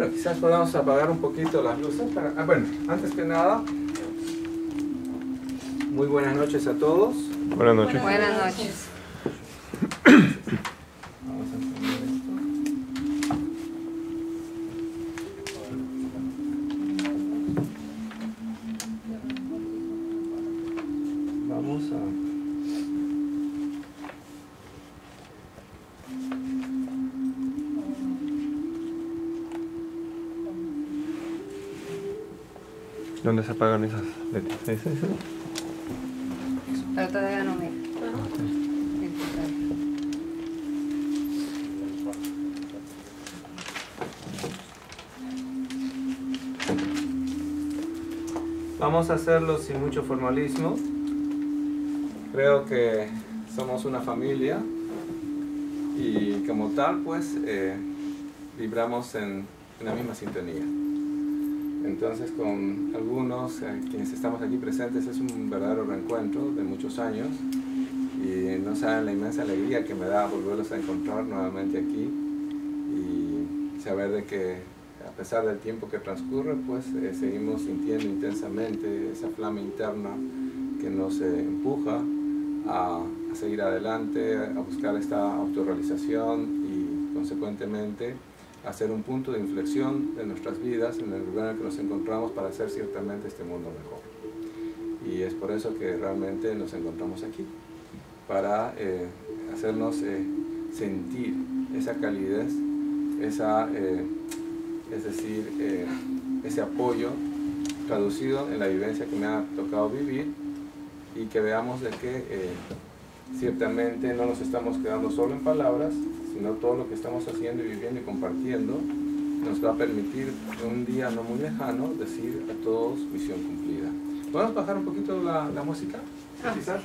Bueno, quizás podamos apagar un poquito las luces. Bueno, antes que nada, muy buenas noches a todos. Buenas noches. Buenas noches. Vamos a encender esto. Vamos a... ¿Dónde se apagan esas letras? ¿Sí? Pero todavía no me. Vamos a hacerlo sin mucho formalismo. Creo que somos una familia y como tal pues vibramos en la misma sintonía. Entonces con algunos quienes estamos aquí presentes es un verdadero reencuentro de muchos años y no saben la inmensa alegría que me da volverlos a encontrar nuevamente aquí y saber de que a pesar del tiempo que transcurre pues seguimos sintiendo intensamente esa flama interna que nos empuja a seguir adelante, a buscar esta autorrealización y consecuentemente hacer un punto de inflexión de nuestras vidas en el lugar en el que nos encontramos para hacer ciertamente este mundo mejor. Y es por eso que realmente nos encontramos aquí, para hacernos sentir esa calidez, es decir, ese apoyo traducido en la vivencia que me ha tocado vivir y que veamos de que ciertamente no nos estamos quedando solo en palabras, sino todo lo que estamos haciendo y viviendo y compartiendo nos va a permitir un día no muy lejano decir a todos misión cumplida. ¿Podemos bajar un poquito la música? Quizás.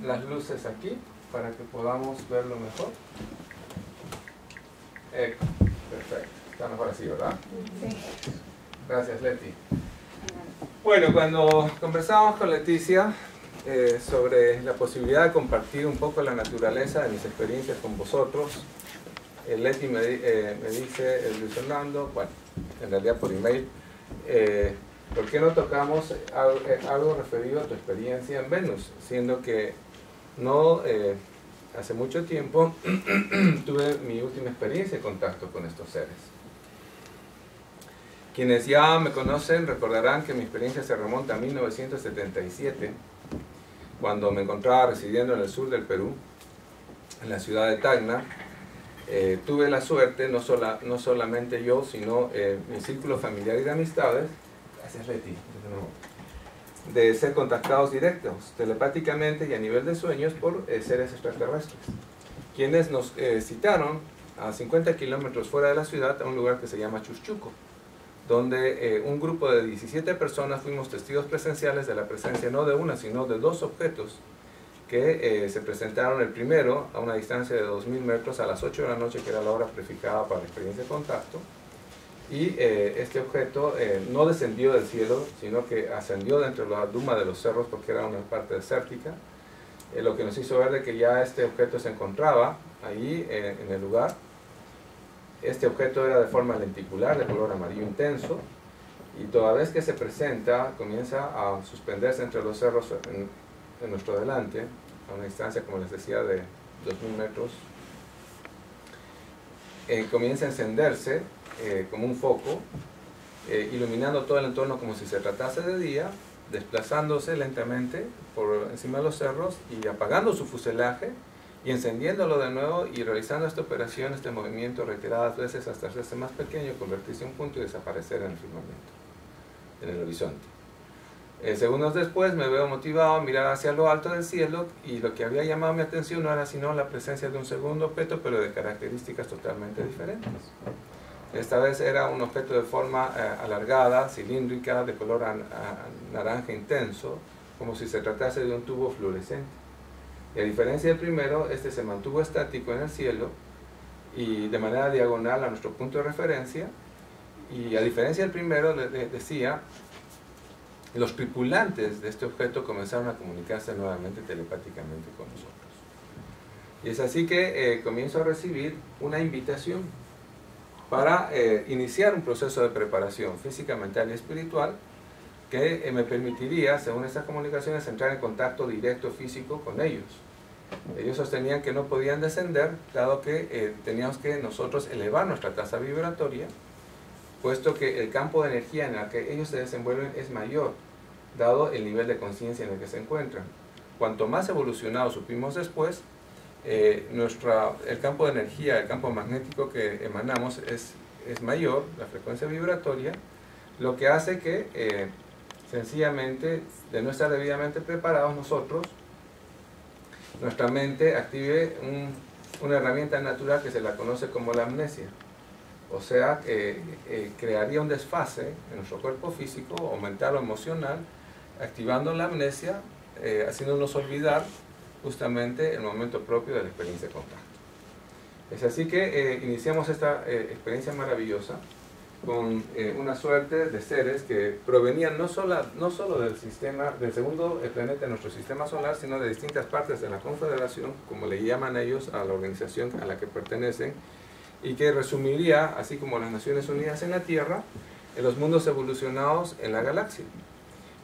Las luces aquí para que podamos verlo mejor. Perfecto. Está mejor así, ¿verdad? Sí. Gracias, Leti. Bueno, cuando conversábamos con Leticia sobre la posibilidad de compartir un poco la naturaleza de mis experiencias con vosotros, Leti me dice, Luis Fernando, bueno, en realidad por email, ¿por qué no tocamos algo referido a tu experiencia en Venus? Siendo que no hace mucho tiempo tuve mi última experiencia de contacto con estos seres. Quienes ya me conocen recordarán que mi experiencia se remonta a 1977, cuando me encontraba residiendo en el sur del Perú, en la ciudad de Tacna. Tuve la suerte, no solamente yo, sino mi círculo familiar y de amistades, gracias Leti, de ser contactados directos, telepáticamente y a nivel de sueños por seres extraterrestres, quienes nos citaron a 50 kilómetros fuera de la ciudad a un lugar que se llama Chuchuco, donde un grupo de 17 personas fuimos testigos presenciales de la presencia no de una, sino de dos objetos que se presentaron. El primero a una distancia de 2000 metros a las 8 de la noche, que era la hora prefijada para la experiencia de contacto, y este objeto no descendió del cielo, sino que ascendió dentro de la duma de los cerros porque era una parte desértica, lo que nos hizo ver de que ya este objeto se encontraba ahí en el lugar. Este objeto era de forma lenticular, de color amarillo intenso, y toda vez que se presenta, comienza a suspenderse entre los cerros en nuestro delante, a una distancia, como les decía, de 2000 metros. Comienza a encenderse como un foco, iluminando todo el entorno como si se tratase de día, desplazándose lentamente por encima de los cerros y apagando su fuselaje, y encendiéndolo de nuevo y realizando esta operación, este movimiento reiteradas veces hasta hacerse más pequeño, convertirse en un punto y desaparecer en el firmamento, en el horizonte. Segundos después me veo motivado a mirar hacia lo alto del cielo, y lo que había llamado mi atención no era sino la presencia de un segundo objeto, pero de características totalmente diferentes. Esta vez era un objeto de forma alargada, cilíndrica, de color naranja intenso, como si se tratase de un tubo fluorescente. Y a diferencia del primero, este se mantuvo estático en el cielo y de manera diagonal a nuestro punto de referencia, y a diferencia del primero, decía, los tripulantes de este objeto comenzaron a comunicarse nuevamente telepáticamente con nosotros. Y es así que comienzo a recibir una invitación para iniciar un proceso de preparación física, mental y espiritual que me permitiría, según estas comunicaciones, entrar en contacto directo físico con ellos. Ellos sostenían que no podían descender, dado que teníamos que nosotros elevar nuestra tasa vibratoria, puesto que el campo de energía en el que ellos se desenvuelven es mayor, dado el nivel de conciencia en el que se encuentran. Cuanto más evolucionado supimos después, el campo de energía, el campo magnético que emanamos es mayor, la frecuencia vibratoria, lo que hace que sencillamente, de no estar debidamente preparados nosotros, nuestra mente active una herramienta natural que se la conoce como la amnesia. O sea, crearía un desfase en nuestro cuerpo físico, o mental o emocional, activando la amnesia, haciéndonos olvidar justamente el momento propio de la experiencia de contacto. Es así que iniciamos esta experiencia maravillosa con una suerte de seres que provenían no solo del segundo planeta de nuestro sistema solar, sino de distintas partes de la Confederación, como le llaman ellos a la organización a la que pertenecen, y que resumiría, así como las Naciones Unidas en la Tierra, en los mundos evolucionados en la galaxia.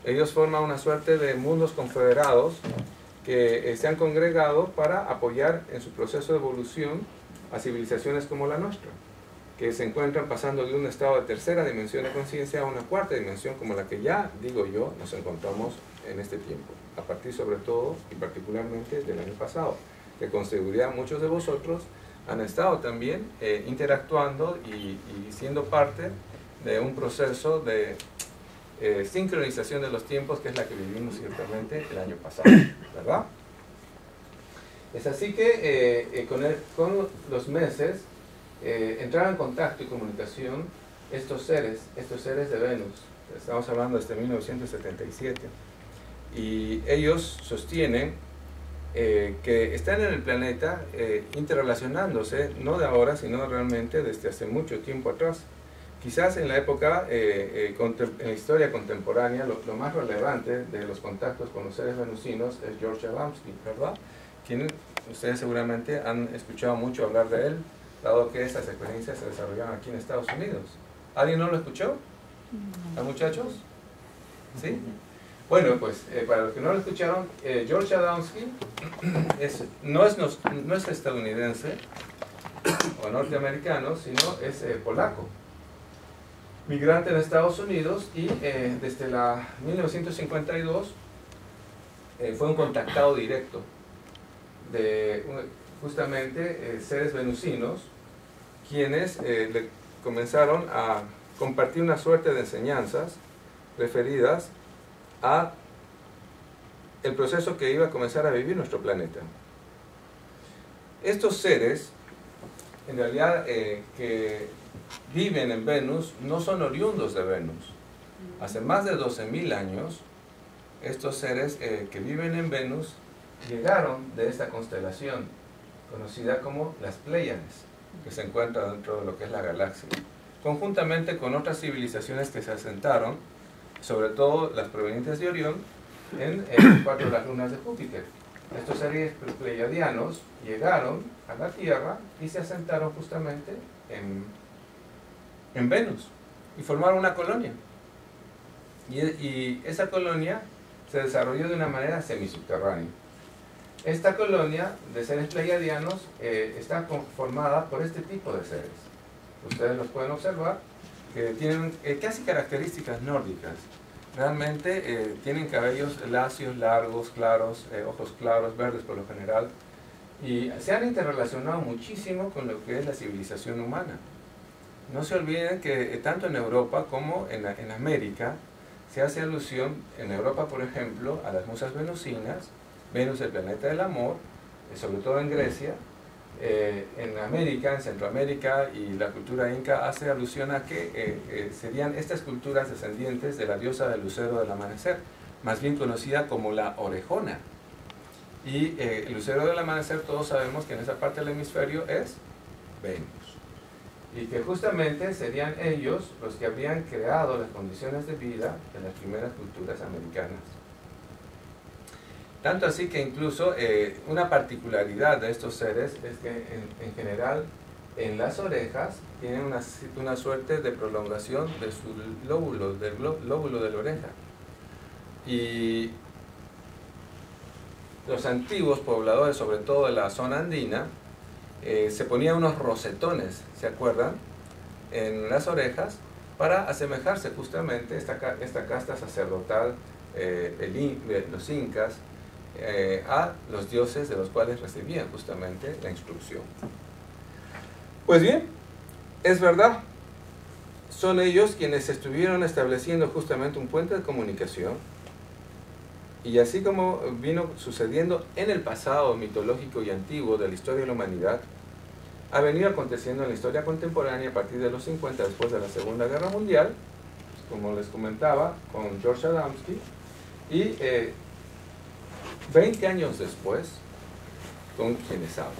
Ellos forman una suerte de mundos confederados que se han congregado para apoyar en su proceso de evolución a civilizaciones como la nuestra, que se encuentran pasando de un estado de tercera dimensión de conciencia a una cuarta dimensión, como la que ya, digo yo, nos encontramos en este tiempo, a partir sobre todo y particularmente del año pasado, que con seguridad muchos de vosotros han estado también interactuando y siendo parte de un proceso de sincronización de los tiempos, que es la que vivimos ciertamente el año pasado, ¿verdad? Es así que con los meses entraron en contacto y comunicación estos seres de Venus. Estamos hablando desde 1977, y ellos sostienen que están en el planeta interrelacionándose, no de ahora, sino realmente desde hace mucho tiempo atrás. Quizás en la época, en la historia contemporánea, lo más relevante de los contactos con los seres venusinos es George Adamski, ¿verdad? Quien ustedes seguramente han escuchado mucho hablar de él, dado que estas experiencias se desarrollaron aquí en Estados Unidos. ¿Alguien no lo escuchó? ¿A muchachos? ¿Sí? Bueno, pues para los que no lo escucharon, George Adamski no es estadounidense o norteamericano, sino es polaco, migrante en Estados Unidos, y desde la 1952 fue un contactado directo de justamente seres venusinos, quienes le comenzaron a compartir una suerte de enseñanzas referidas a el proceso que iba a comenzar a vivir nuestro planeta. Estos seres, en realidad, que viven en Venus, no son oriundos de Venus. Hace más de 12.000 años, estos seres que viven en Venus llegaron de esta constelación, conocida como las Pléyades, que se encuentra dentro de lo que es la galaxia, conjuntamente con otras civilizaciones que se asentaron, sobre todo las provenientes de Orión, en el 4 de las lunas de Júpiter. Estos seres pleiadianos llegaron a la Tierra y se asentaron justamente en Venus y formaron una colonia. Y esa colonia se desarrolló de una manera semisubterránea. Esta colonia de seres pleiadianos está formada por este tipo de seres. Ustedes los pueden observar, que tienen casi características nórdicas. Realmente tienen cabellos lacios, largos, claros, ojos claros, verdes por lo general, y se han interrelacionado muchísimo con lo que es la civilización humana. No se olviden que tanto en Europa como en América se hace alusión, en Europa por ejemplo, a las musas venusinas, Venus el planeta del amor, sobre todo en Grecia. En América, en Centroamérica, y la cultura inca hace alusión a que serían estas culturas descendientes de la diosa del lucero del amanecer, más bien conocida como la orejona. Y el lucero del amanecer, todos sabemos que en esa parte del hemisferio es Venus. y que justamente serían ellos los que habrían creado las condiciones de vida de las primeras culturas americanas. Tanto así que incluso una particularidad de estos seres es que en general en las orejas tienen una suerte de prolongación de su lóbulo, del lóbulo de la oreja. Y los antiguos pobladores, sobre todo de la zona andina, se ponían unos rosetones, ¿se acuerdan?, en las orejas para asemejarse justamente esta casta sacerdotal de los incas a los dioses de los cuales recibían justamente la instrucción. Pues bien, es verdad, son ellos quienes estuvieron estableciendo justamente un puente de comunicación, y así como vino sucediendo en el pasado mitológico y antiguo de la historia de la humanidad, ha venido aconteciendo en la historia contemporánea a partir de los 50, después de la Segunda Guerra Mundial, como les comentaba, con George Adamski, y 20 años después, con quienes hablan.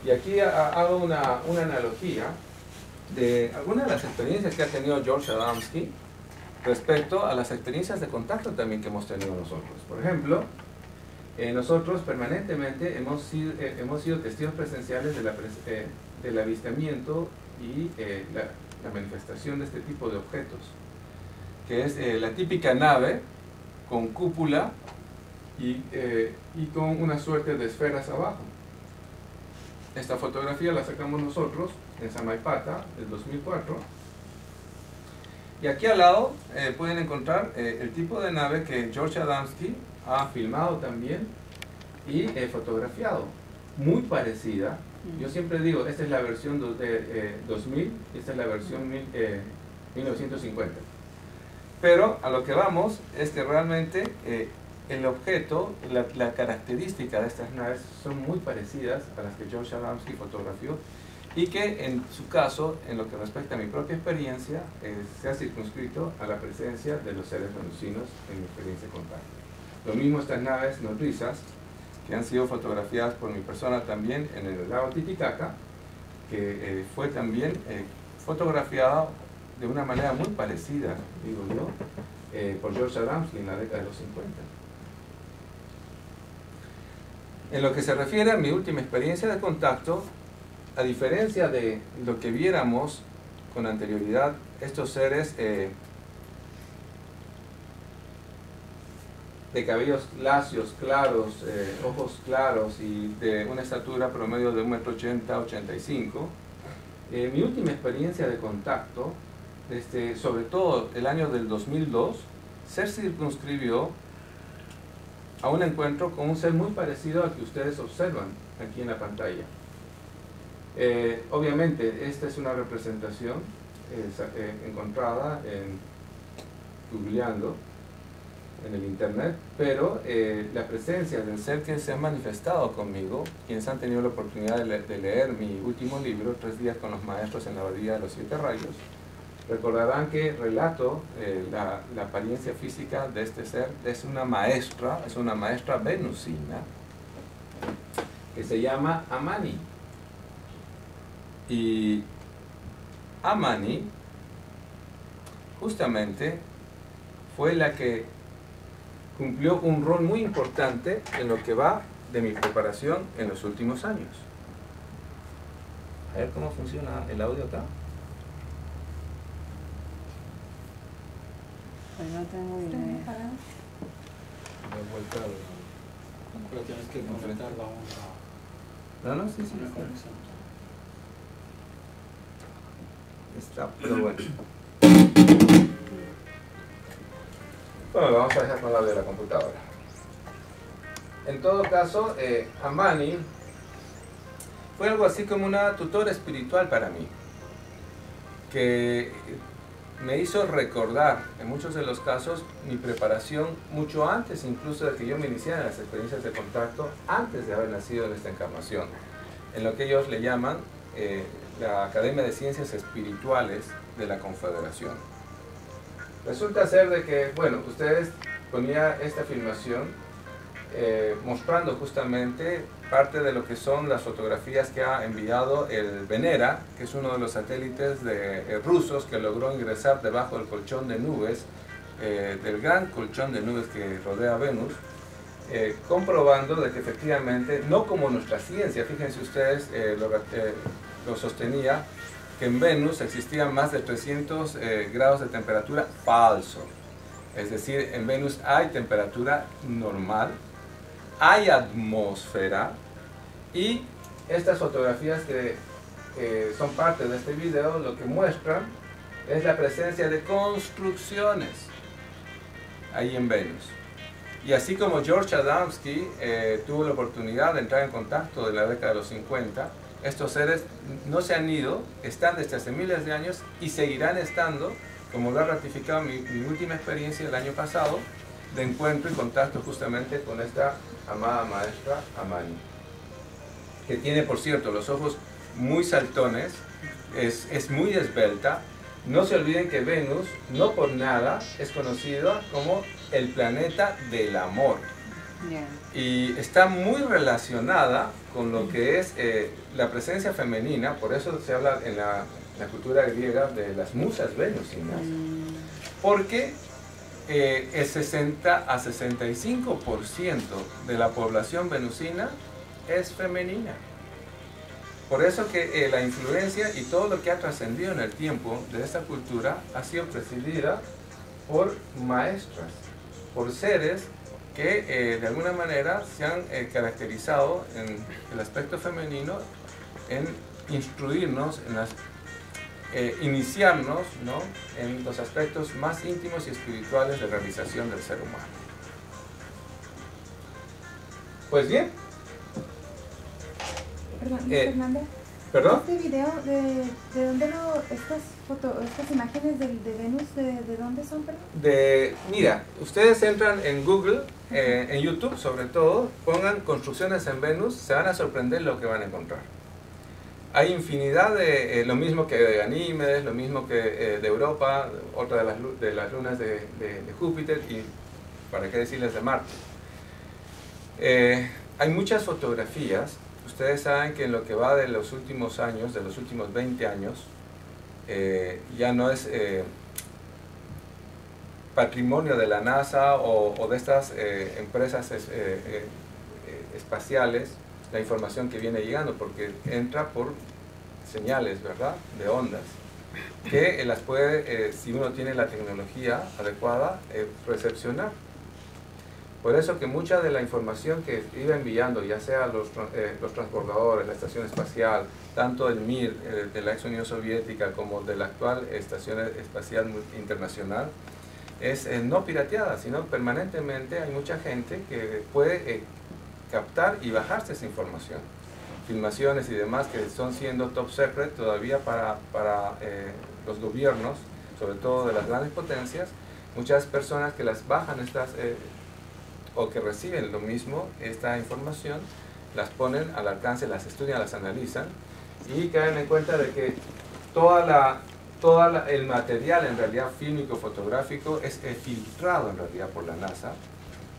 Y aquí hago una analogía de algunas de las experiencias que ha tenido George Adamski respecto a las experiencias de contacto también que hemos tenido nosotros. Por ejemplo, nosotros permanentemente hemos sido testigos presenciales del avistamiento y la manifestación de este tipo de objetos, que es la típica nave con cúpula y con una suerte de esferas abajo. Esta fotografía la sacamos nosotros en Samaipata, del 2004. Y aquí al lado pueden encontrar el tipo de nave que George Adamski ha filmado también y fotografiado. Muy parecida. Yo siempre digo, esta es la versión 2000, esta es la versión 1950. Pero a lo que vamos es que realmente el objeto, la característica de estas naves son muy parecidas a las que George Adamski fotografió, y que en su caso, en lo que respecta a mi propia experiencia, se ha circunscrito a la presencia de los seres venusinos en mi experiencia de contacto. Lo mismo estas naves nodrizas, que han sido fotografiadas por mi persona también en el lago Titicaca, que fue también fotografiada de una manera muy parecida, digo yo, por George Adamski en la década de los 50. En lo que se refiere a mi última experiencia de contacto, a diferencia de lo que viéramos con anterioridad, estos seres de cabellos lacios, claros, ojos claros y de una estatura promedio de 1,80 m, 85 m, mi última experiencia de contacto, sobre todo el año del 2002, se circunscribió a un encuentro con un ser muy parecido al que ustedes observan aquí en la pantalla. Obviamente esta es una representación encontrada googleando en el internet, pero la presencia del ser que se ha manifestado conmigo, quienes han tenido la oportunidad de leer mi último libro, 3 días con los maestros en la abadía de los 7 rayos, recordarán que relato la apariencia física de este ser. Es una maestra venusina que se llama Amani. Y Amani justamente fue la que cumplió un rol muy importante en lo que va de mi preparación en los últimos años. A ver cómo funciona el audio acá. Pues no tengo idea. Pero tienes que completar la No, sí, está, pero bueno. Bueno, lo vamos a dejar con la de la computadora. En todo caso, Amani fue algo así como una tutora espiritual para mí, que me hizo recordar, en muchos de los casos, mi preparación mucho antes incluso de que yo me iniciara en las experiencias de contacto, antes de haber nacido en esta encarnación, en lo que ellos le llaman la Academia de Ciencias Espirituales de la Confederación. Resulta ser de que, bueno, ustedes ponía esta filmación mostrando justamente parte de lo que son las fotografías que ha enviado el Venera, que es uno de los satélites rusos que logró ingresar debajo del colchón de nubes, del gran colchón de nubes que rodea Venus, comprobando de que efectivamente, no como nuestra ciencia, fíjense ustedes, lo sostenía, que en Venus existían más de 300 grados de temperatura falso. Es decir, en Venus hay temperatura normal, hay atmósfera, y estas fotografías que son parte de este video lo que muestran es la presencia de construcciones ahí en Venus. Y así como George Adamski tuvo la oportunidad de entrar en contacto en la década de los 50, estos seres no se han ido, están desde hace miles de años y seguirán estando, como lo ha ratificado mi última experiencia el año pasado, de encuentro y contacto justamente con esta amada maestra Amani, que tiene, por cierto, los ojos muy saltones, es muy esbelta. No se olviden que Venus, no por nada, es conocida como el planeta del amor. Yeah. Y está muy relacionada con lo que es la presencia femenina, por eso se habla en la cultura griega de las musas venusinas, porque el 60 a 65% de la población venusina es femenina. Por eso que la influencia y todo lo que ha trascendido en el tiempo de esta cultura ha sido presidida por maestras, por seres que de alguna manera se han caracterizado en el aspecto femenino, en instruirnos, en iniciarnos, ¿no?, en los aspectos más íntimos y espirituales de realización del ser humano. Pues bien. Perdón, Fernanda. ¿Perdón? Este video, ¿de dónde estas imágenes de Venus, de dónde son, perdón? Mira, ustedes entran en Google, en YouTube sobre todo, pongan construcciones en Venus, se van a sorprender lo que van a encontrar. Hay infinidad de, lo mismo que de Ganímedes, lo mismo que de Europa, otra de las lunas de Júpiter, y para qué decirles de Marte. Hay muchas fotografías. Ustedes saben que en lo que va de los últimos años, de los últimos 20 años, ya no es patrimonio de la NASA o de estas empresas espaciales la información que viene llegando, porque entra por señales, ¿verdad?, de ondas, que las puede, si uno tiene la tecnología adecuada, recepcionar. Por eso que mucha de la información que iba enviando, ya sea los transbordadores, la estación espacial, tanto el Mir, de la ex Unión Soviética, como de la actual Estación Espacial Internacional, es no pirateada, sino permanentemente hay mucha gente que puede captar y bajarse esa información. Filmaciones y demás que son siendo top secret todavía para los gobiernos, sobre todo de las grandes potencias. Muchas personas que las bajan estas o que reciben lo mismo, esta información, las ponen al alcance, las estudian, las analizan y caen en cuenta de que el material en realidad fílmico fotográfico es filtrado en realidad por la NASA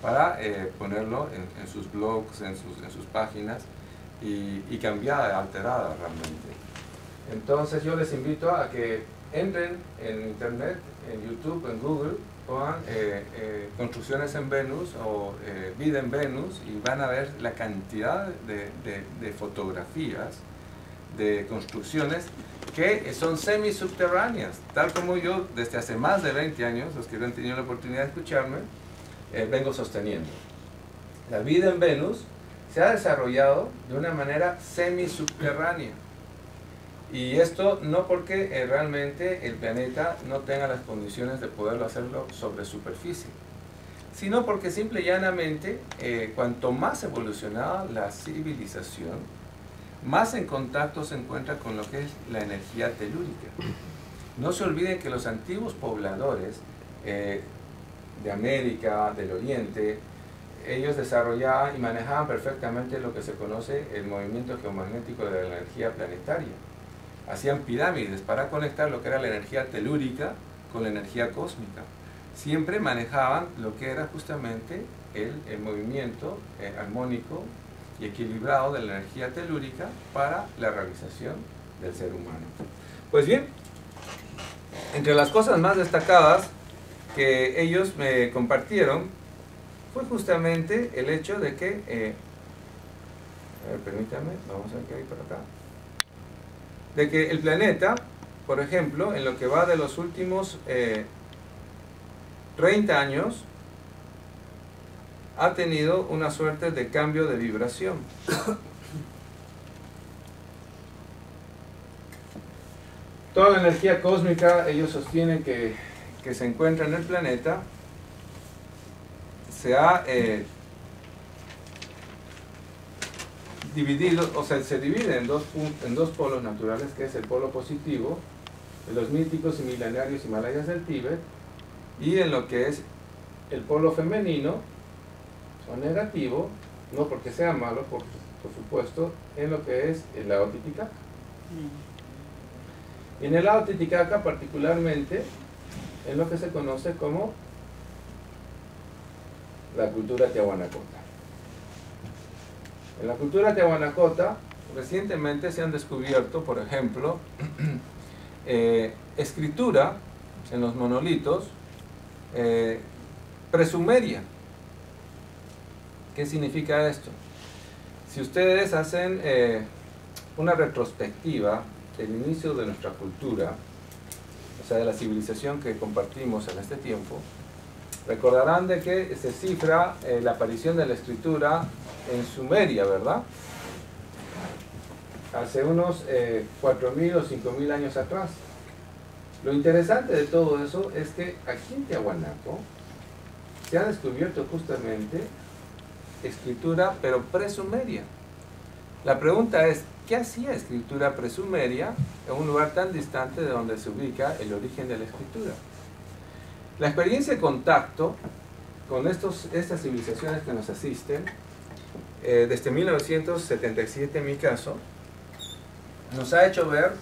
para ponerlo en sus blogs, en sus páginas y cambiada, alterada realmente. Entonces yo les invito a que entren en internet, en YouTube, en Google, pongan construcciones en Venus o vida en Venus y van a ver la cantidad de fotografías de construcciones que son semisubterráneas, tal como yo desde hace más de 20 años, los que han tenido la oportunidad de escucharme, vengo sosteniendo. La vida en Venus se ha desarrollado de una manera semisubterránea. Y esto no porque realmente el planeta no tenga las condiciones de poderlo hacerlo sobre superficie, sino porque simple y llanamente, cuanto más evolucionada la civilización, más en contacto se encuentra con lo que es la energía telúrica. No se olviden que los antiguos pobladores de América, del Oriente, ellos desarrollaban y manejaban perfectamente lo que se conoce el movimiento geomagnético de la energía planetaria. Hacían pirámides para conectar lo que era la energía telúrica con la energía cósmica. Siempre manejaban lo que era justamente el movimiento armónico y equilibrado de la energía telúrica para la realización del ser humano. Pues bien, entre las cosas más destacadas que ellos me compartieron fue justamente el hecho de que, a ver, permítame, vamos a ver qué hay por acá, de que el planeta, por ejemplo, en lo que va de los últimos 30 años, ha tenido una suerte de cambio de vibración. Toda la energía cósmica, ellos sostienen que se encuentra en el planeta, se ha dividido, o sea, se divide en dos polos naturales, que es el polo positivo, de los míticos y milenarios Himalayas del Tíbet, y en lo que es el polo femenino, o negativo, no porque sea malo, por supuesto, en lo que es el Lao Titicaca. Y en el Lao Titicaca, particularmente, en lo que se conoce como la cultura tiahuanacota. En la cultura tiahuanacota, recientemente se han descubierto, por ejemplo, escritura en los monolitos presumeria. ¿Qué significa esto? Si ustedes hacen una retrospectiva del inicio de nuestra cultura, o sea, de la civilización que compartimos en este tiempo, recordarán de que se cifra la aparición de la escritura en Sumeria, ¿verdad? Hace unos 4.000 o 5.000 años atrás. Lo interesante de todo eso es que aquí en Tiahuanaco se ha descubierto justamente escritura, pero presumeria. La pregunta es, ¿qué hacía escritura presumeria en un lugar tan distante de donde se ubica el origen de la escritura? La experiencia de contacto con estas civilizaciones que nos asisten, desde 1977 en mi caso, nos ha hecho ver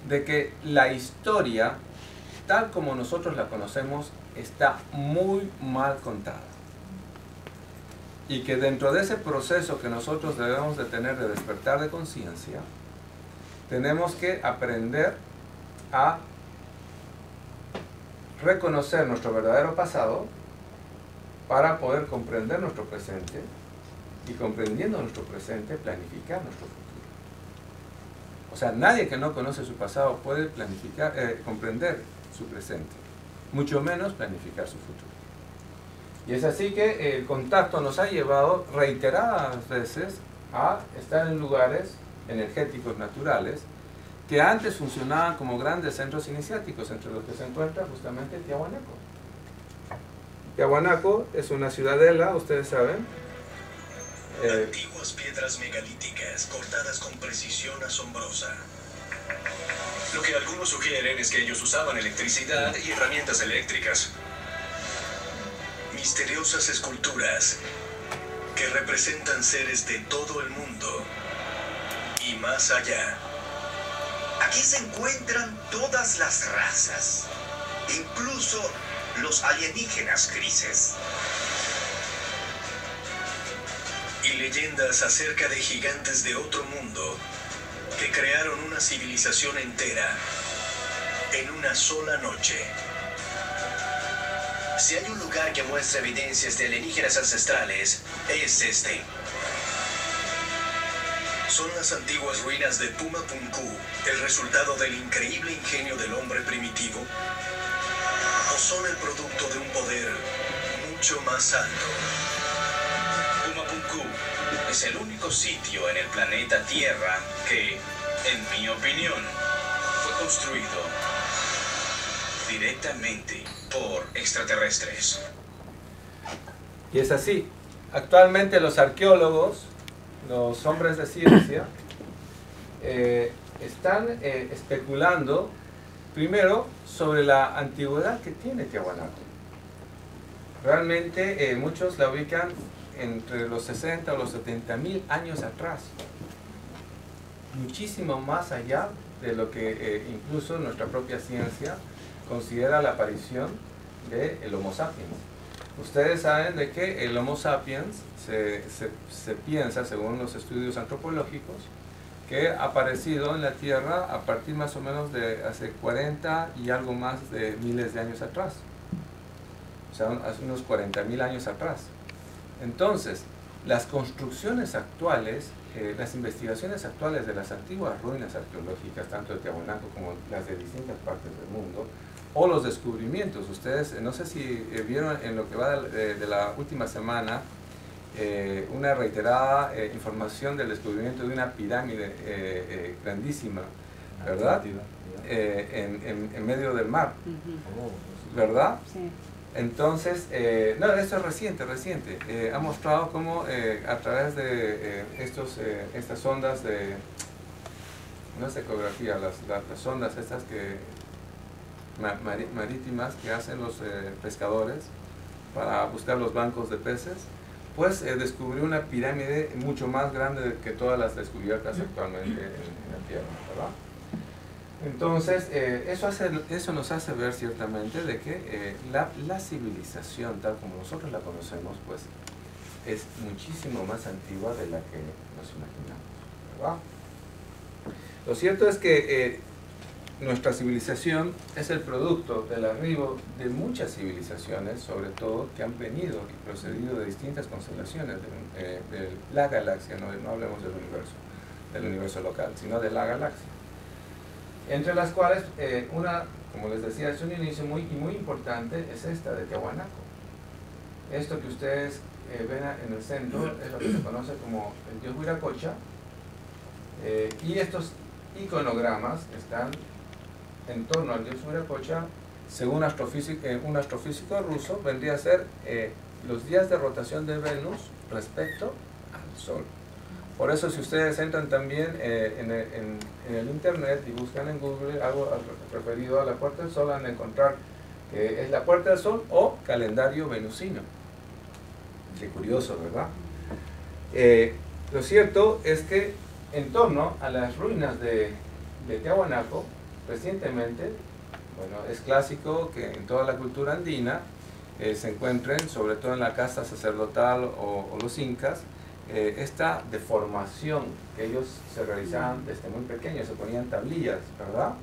de que la historia, tal como nosotros la conocemos, está muy mal contada. Y que dentro de ese proceso que nosotros debemos de tener de despertar de conciencia, tenemos que aprender a reconocer nuestro verdadero pasado para poder comprender nuestro presente y, comprendiendo nuestro presente, planificar nuestro futuro. O sea, nadie que no conoce su pasado puede planificar, comprender su presente, mucho menos planificar su futuro. Y es así que el contacto nos ha llevado reiteradas veces a estar en lugares energéticos naturales que antes funcionaban como grandes centros iniciáticos, entre los que se encuentra justamente Tiahuanaco. Tiahuanaco es una ciudadela, ustedes saben. Antiguas piedras megalíticas cortadas con precisión asombrosa. Lo que algunos sugieren es que ellos usaban electricidad y herramientas eléctricas. Misteriosas esculturas que representan seres de todo el mundo y más allá. Aquí se encuentran todas las razas, incluso los alienígenas grises. Y leyendas acerca de gigantes de otro mundo que crearon una civilización entera en una sola noche. Si hay un lugar que muestra evidencias de alienígenas ancestrales, es este. ¿Son las antiguas ruinas de Puma Punku el resultado del increíble ingenio del hombre primitivo? ¿O son el producto de un poder mucho más alto? Puma Punku es el único sitio en el planeta Tierra que, en mi opinión, fue construido directamente por extraterrestres. Y es así. Actualmente los arqueólogos, los hombres de ciencia, están especulando primero sobre la antigüedad que tiene Tiahuanaco. Realmente muchos la ubican entre los 60 o los 70.000 años atrás, muchísimo más allá de lo que incluso nuestra propia ciencia considera la aparición del Homo sapiens. ustedes saben de que el Homo sapiens se piensa, según los estudios antropológicos, que ha aparecido en la Tierra a partir más o menos de hace 40 y algo más de miles de años atrás. O sea, hace unos 40.000 años atrás. Entonces, las construcciones actuales, las investigaciones actuales de las antiguas ruinas arqueológicas, tanto de Tiahuanaco como las de distintas partes del mundo, o los descubrimientos, ustedes, no sé si vieron en lo que va de la última semana, una reiterada información del descubrimiento de una pirámide grandísima, ¿verdad? En medio del mar, ¿verdad? Sí. Entonces, no, esto es reciente, ha mostrado cómo a través de estas ondas de, no es ecografía, las ondas estas marítimas que hacen los pescadores para buscar los bancos de peces, pues descubrió una pirámide mucho más grande que todas las descubiertas actualmente en la Tierra, ¿verdad? Entonces, eso nos hace ver ciertamente de que la civilización, tal como nosotros la conocemos, pues es muchísimo más antigua de la que nos imaginamos, ¿verdad? Lo cierto es que nuestra civilización es el producto del arribo de muchas civilizaciones, sobre todo que han venido y procedido de distintas constelaciones de la galaxia, no hablemos del universo local, sino de la galaxia. Entre las cuales, una, como les decía, es un inicio muy importante, es esta de Tiahuanaco. Esto que ustedes ven en el centro es lo que se conoce como el dios Huiracocha, y estos iconogramas están en torno al dios Huiracocha. Según un astrofísico ruso, vendría a ser los días de rotación de Venus respecto al Sol. Por eso, si ustedes entran también en el internet y buscan en Google algo referido a la puerta del Sol, van a encontrar que es la puerta del Sol o calendario venusino. Qué curioso, ¿verdad? Lo cierto es que en torno a las ruinas de Tiahuanaco, recientemente, bueno, es clásico que en toda la cultura andina se encuentren, sobre todo en la casta sacerdotal o los incas, esta deformación que ellos se realizaban desde muy pequeños, se ponían tablillas, ¿verdad?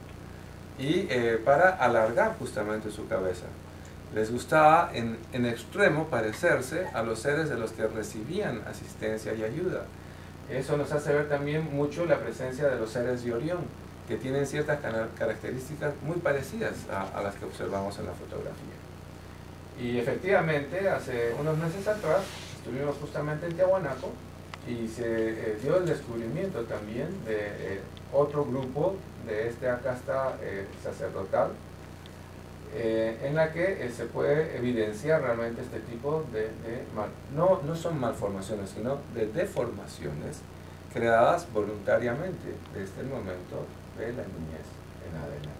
Y para alargar justamente su cabeza. Les gustaba en extremo parecerse a los seres de los que recibían asistencia y ayuda. Eso nos hace ver también mucho la presencia de los seres de Orión, que tienen ciertas características muy parecidas a las que observamos en la fotografía. Y efectivamente, hace unos meses atrás, estuvimos justamente en Tiahuanaco y se dio el descubrimiento también de otro grupo de esta casta sacerdotal, en la que se puede evidenciar realmente este tipo no son malformaciones, sino de deformaciones creadas voluntariamente desde el momento de la niñez en adelante.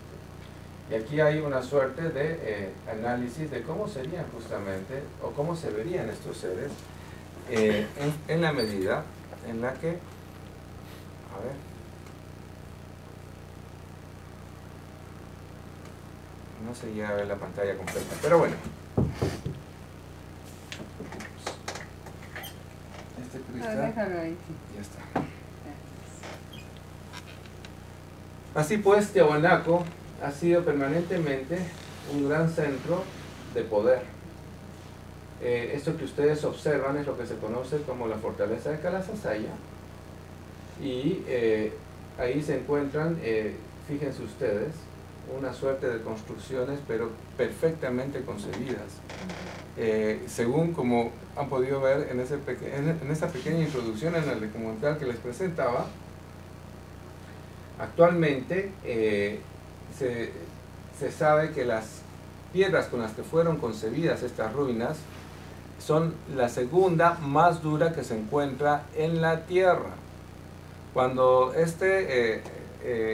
Y aquí hay una suerte de análisis de cómo serían justamente, o cómo se verían estos seres en la medida en la que, a ver, no se llega a ver la pantalla completa, pero bueno. Este cristal, Déjalo ahí. ya está. Así pues, Tiahuanaco ha sido permanentemente un gran centro de poder. Esto que ustedes observan es lo que se conoce como la fortaleza de Calasasaya, y ahí se encuentran, fíjense ustedes, una suerte de construcciones pero perfectamente concebidas, según como han podido ver en esa pequeña introducción en el documental que les presentaba. Actualmente se sabe que las piedras con las que fueron concebidas estas ruinas son la segunda más dura que se encuentra en la Tierra. Cuando este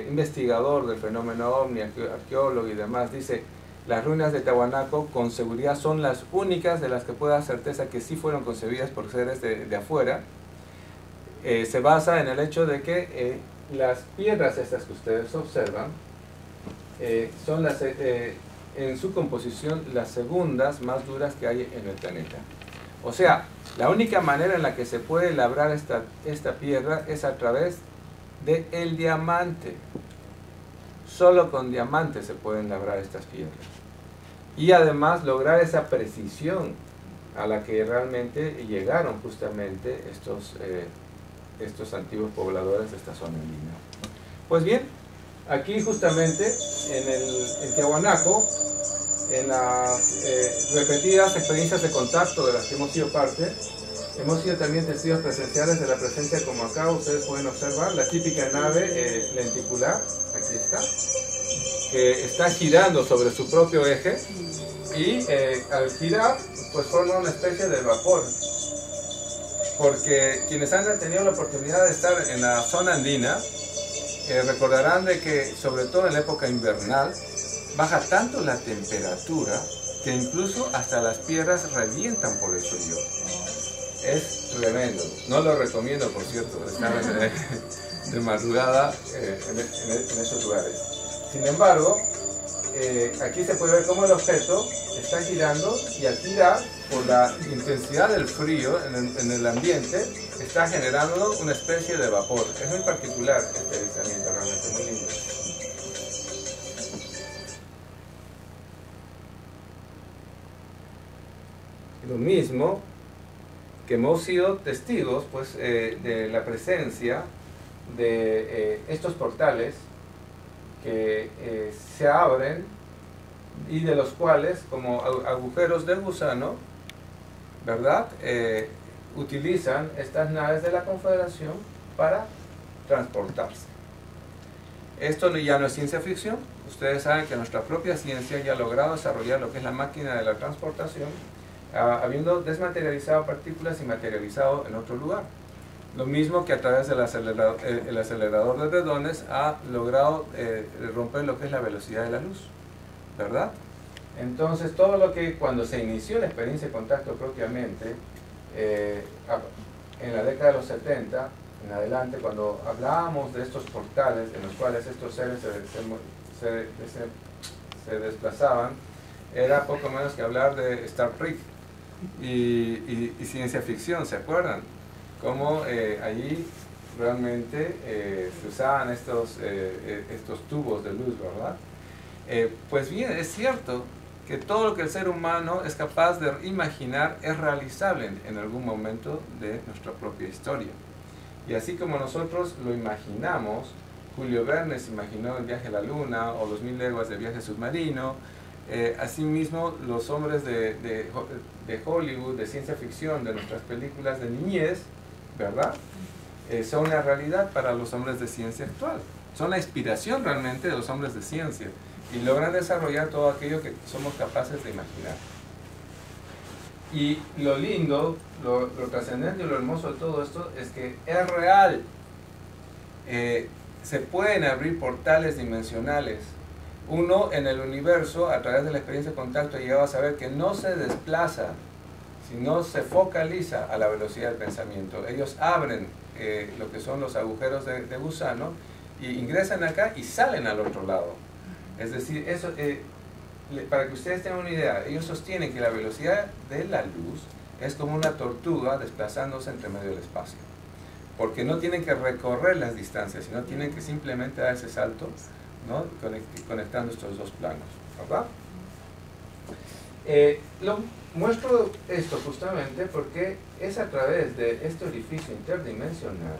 investigador del fenómeno ovni, arqueólogo y demás, dice las ruinas de Tiahuanaco con seguridad son las únicas de las que puede dar certeza que sí fueron concebidas por seres de afuera, se basa en el hecho de que las piedras estas que ustedes observan son en su composición las segundas más duras que hay en el planeta. O sea, la única manera en la que se puede labrar esta piedra es a través del diamante. Solo con diamante se pueden labrar estas piedras. Y además lograr esa precisión a la que realmente llegaron justamente estos antiguos pobladores de esta zona andina. Pues bien, aquí justamente en Tiahuanaco, en las repetidas experiencias de contacto de las que hemos sido parte, hemos sido también testigos presenciales de la presencia, como acá ustedes pueden observar, la típica nave lenticular, aquí está, que está girando sobre su propio eje y al girar pues forma una especie de vapor, porque quienes han tenido la oportunidad de estar en la zona andina recordarán de que sobre todo en la época invernal baja tanto la temperatura que incluso hasta las piedras revientan por el frío. Es tremendo, no lo recomiendo, por cierto, estar de madrugada en esos lugares. Sin embargo, aquí se puede ver cómo el objeto está girando y al girar, por la intensidad del frío en el ambiente, está generando una especie de vapor. Es muy particular este avistamiento, realmente muy lindo. Lo mismo que hemos sido testigos pues, de la presencia de estos portales que se abren y de los cuales, como agujeros de gusano, ¿verdad? Utilizan estas naves de la Confederación para transportarse. Esto ya no es ciencia ficción. Ustedes saben que nuestra propia ciencia ya ha logrado desarrollar lo que es la máquina de la transportación, habiendo desmaterializado partículas y materializado en otro lugar. Lo mismo que a través del acelerador de redones ha logrado romper lo que es la velocidad de la luz, ¿verdad? Entonces, todo lo que cuando se inició la experiencia de contacto propiamente, en la década de los 70, en adelante, cuando hablábamos de estos portales en los cuales estos seres se desplazaban, era poco menos que hablar de Star Trek y ciencia ficción, ¿se acuerdan? Cómo allí realmente se usaban estos tubos de luz, ¿verdad? Pues bien, es cierto que todo lo que el ser humano es capaz de imaginar es realizable en algún momento de nuestra propia historia. Y así como nosotros lo imaginamos, Julio Verne se imaginó el viaje a la Luna o 2000 leguas de viaje submarino, asimismo los hombres de Hollywood, de ciencia ficción, de nuestras películas de niñez, ¿verdad? Son una realidad para los hombres de ciencia actual. Son la inspiración realmente de los hombres de ciencia y logran desarrollar todo aquello que somos capaces de imaginar. Y lo lindo, lo trascendente y lo hermoso de todo esto es que es real. Se pueden abrir portales dimensionales. Uno en el universo, a través de la experiencia de contacto, ha llegado a saber que no se desplaza, sino se focaliza a la velocidad del pensamiento. Ellos abren lo que son los agujeros de gusano y ingresan acá y salen al otro lado. Es decir, eso, para que ustedes tengan una idea, ellos sostienen que la velocidad de la luz es como una tortuga desplazándose entre medio del espacio. Porque no tienen que recorrer las distancias, sino tienen que simplemente dar ese salto, ¿no? Conectando estos dos planos, ¿verdad? Lo muestro esto justamente porque es a través de este orificio interdimensional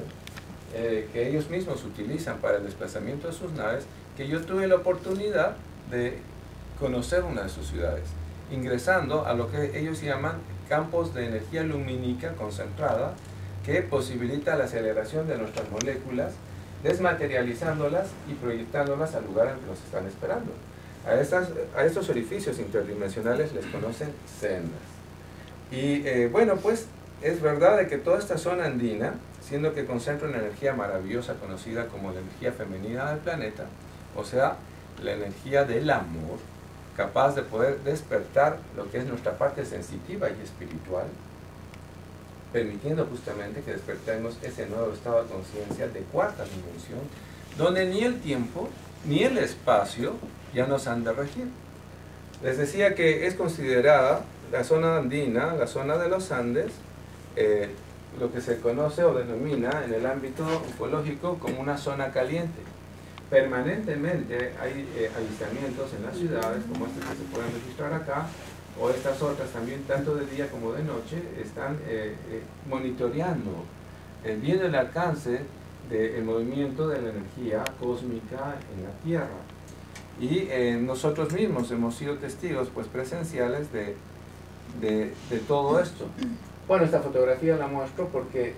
que ellos mismos utilizan para el desplazamiento de sus naves, que yo tuve la oportunidad de conocer una de sus ciudades, ingresando a lo que ellos llaman campos de energía lumínica concentrada, que posibilita la aceleración de nuestras moléculas, desmaterializándolas y proyectándolas al lugar en que nos están esperando. A estos orificios interdimensionales les conocen sendas. Y bueno, pues es verdad de que toda esta zona andina, siendo que concentra una energía maravillosa conocida como la energía femenina del planeta, o sea, la energía del amor, capaz de poder despertar lo que es nuestra parte sensitiva y espiritual, permitiendo justamente que despertemos ese nuevo estado de conciencia de cuarta dimensión, donde ni el tiempo ni el espacio ya nos han de regir. Les decía que es considerada la zona andina, la zona de los Andes, lo que se conoce o denomina en el ámbito ufológico como una zona caliente. Permanentemente hay avistamientos en las ciudades, como este que se pueden registrar acá, o estas otras también, tanto de día como de noche, están monitoreando, viendo el alcance del movimiento de la energía cósmica en la Tierra. Y nosotros mismos hemos sido testigos pues, presenciales de todo esto. Bueno, esta fotografía la muestro porque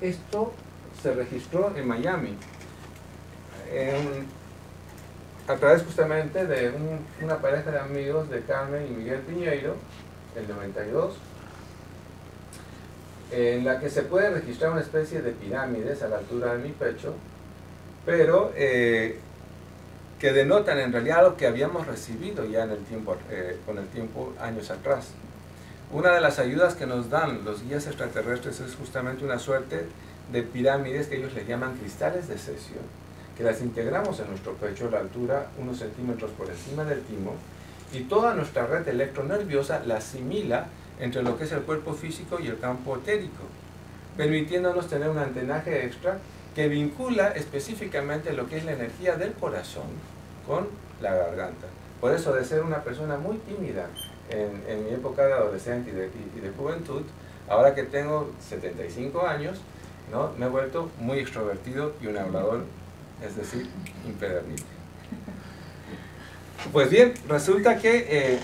esto se registró en Miami, a través justamente de una pareja de amigos de Carmen y Miguel Piñeiro, el 92, en la que se puede registrar una especie de pirámides a la altura de mi pecho, pero que denotan en realidad lo que habíamos recibido ya en el tiempo, con el tiempo años atrás. Una de las ayudas que nos dan los guías extraterrestres es justamente una suerte de pirámides que ellos les llaman cristales de cesio, que las integramos en nuestro pecho a la altura unos centímetros por encima del timo, y toda nuestra red electronerviosa la asimila entre lo que es el cuerpo físico y el campo etérico, permitiéndonos tener un antenaje extra que vincula específicamente lo que es la energía del corazón con la garganta. Por eso, de ser una persona muy tímida en mi época de adolescente y de juventud, ahora que tengo 75 años, ¿no? Me he vuelto muy extrovertido y un hablador, es decir, impedernible. Pues bien, resulta que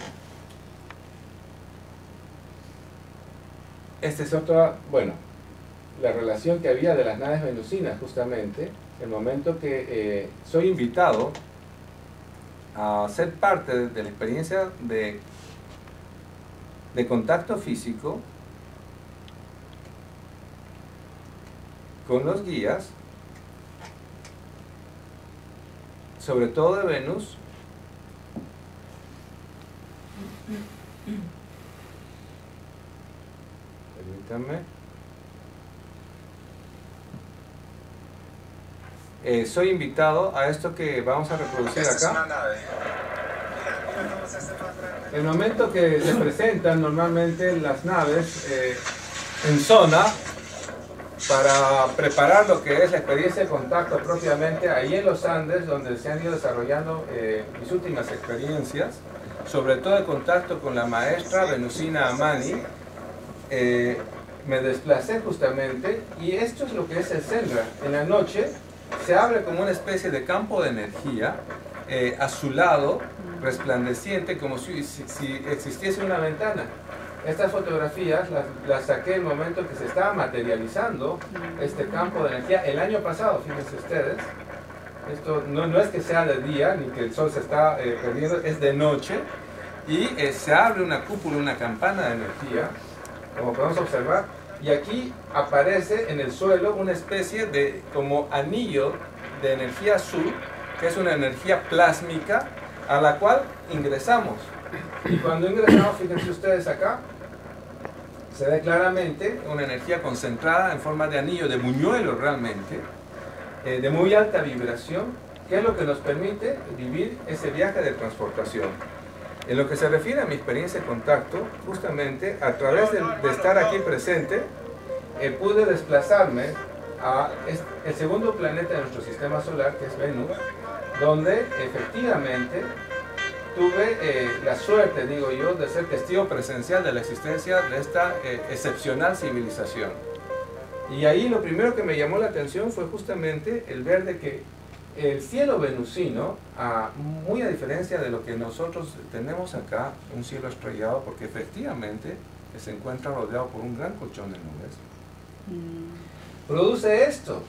esta es otra, bueno, la relación que había de las naves venusinas, justamente, el momento que soy invitado a ser parte de la experiencia de contacto físico con los guías, sobre todo de Venus, permítanme. Soy invitado a esto que vamos a reproducir acá. El momento que se presentan normalmente las naves en zona para preparar lo que es la experiencia de contacto propiamente ahí en los Andes, donde se han ido desarrollando mis últimas experiencias, sobre todo el contacto con la maestra Venusina Amani. Me desplacé justamente, y esto es lo que es el Sendra. En la noche se abre como una especie de campo de energía azulado, resplandeciente, como si existiese una ventana. Estas fotografías las saqué en el momento que se estaba materializando este campo de energía el año pasado, fíjense ustedes. Esto no es que sea de día, ni que el sol se está perdiendo, es de noche, y se abre una cúpula, una campana de energía, como podemos observar, y aquí aparece en el suelo una especie de como anillo de energía azul, que es una energía plásmica a la cual ingresamos. Y cuando ingresamos, fíjense ustedes acá, se ve claramente una energía concentrada en forma de anillo, de buñuelo realmente, de muy alta vibración, que es lo que nos permite vivir ese viaje de transportación. En lo que se refiere a mi experiencia de contacto, justamente a través de estar aquí presente, pude desplazarme a el segundo planeta de nuestro sistema solar, que es Venus, donde efectivamente tuve la suerte, digo yo, de ser testigo presencial de la existencia de esta excepcional civilización. Y ahí lo primero que me llamó la atención fue justamente el ver de que el cielo venusino, muy a diferencia de lo que nosotros tenemos acá, un cielo estrellado, porque efectivamente se encuentra rodeado por un gran colchón de nubes, produce esto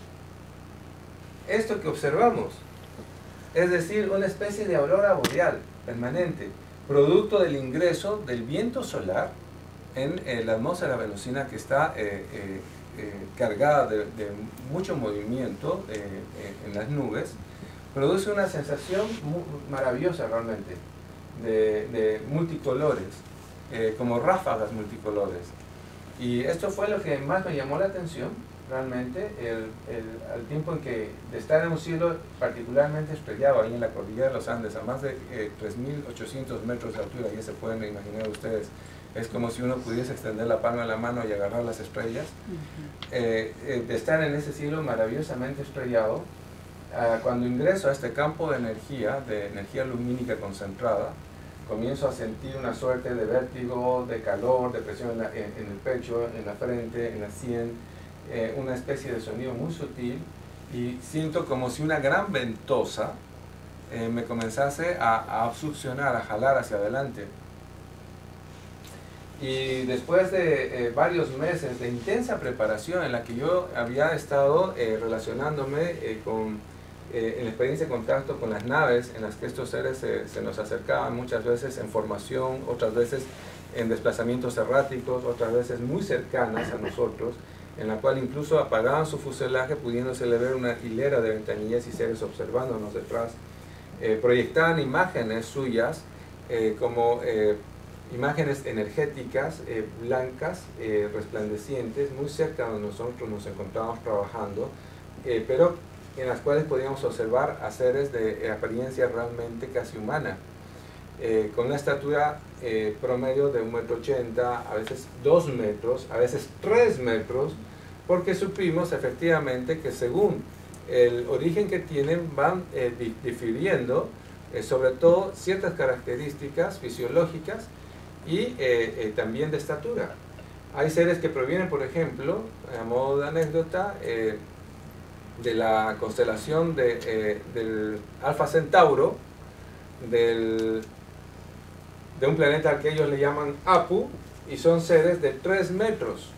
que observamos, es decir, una especie de aurora boreal permanente, producto del ingreso del viento solar en la atmósfera venusina, que está cargada de mucho movimiento en las nubes. Produce una sensación maravillosa realmente, de multicolores, como ráfagas multicolores. Y esto fue lo que más me llamó la atención, realmente al tiempo en que de estar en un cielo particularmente estrellado ahí en la cordillera de los Andes a más de 3.800 metros de altura, ya se pueden imaginar ustedes, es como si uno pudiese extender la palma de la mano y agarrar las estrellas, de estar en ese cielo maravillosamente estrellado. Cuando ingreso a este campo de energía lumínica concentrada, comienzo a sentir una suerte de vértigo, de calor, de presión en el pecho, en la frente, en la sien, una especie de sonido muy sutil, y siento como si una gran ventosa me comenzase a succionar, a jalar hacia adelante. Y después de varios meses de intensa preparación en la que yo había estado relacionándome en experiencia de contacto con las naves en las que estos seres se nos acercaban, muchas veces en formación, otras veces en desplazamientos erráticos, otras veces muy cercanas a nosotros, en la cual incluso apagaban su fuselaje, pudiéndosele ver una hilera de ventanillas y seres observándonos detrás. Proyectaban imágenes suyas como imágenes energéticas, blancas, resplandecientes, muy cerca donde nosotros nos encontrábamos trabajando, pero en las cuales podíamos observar a seres de apariencia realmente casi humana, con una estatura promedio de 1,80 m, a veces 2 metros, a veces 3 metros, porque supimos efectivamente que según el origen que tienen van difiriendo, sobre todo ciertas características fisiológicas y también de estatura. Hay seres que provienen, por ejemplo, a modo de anécdota, de la constelación del Alfa Centauro, de un planeta al que ellos le llaman Apu, y son seres de 3 metros.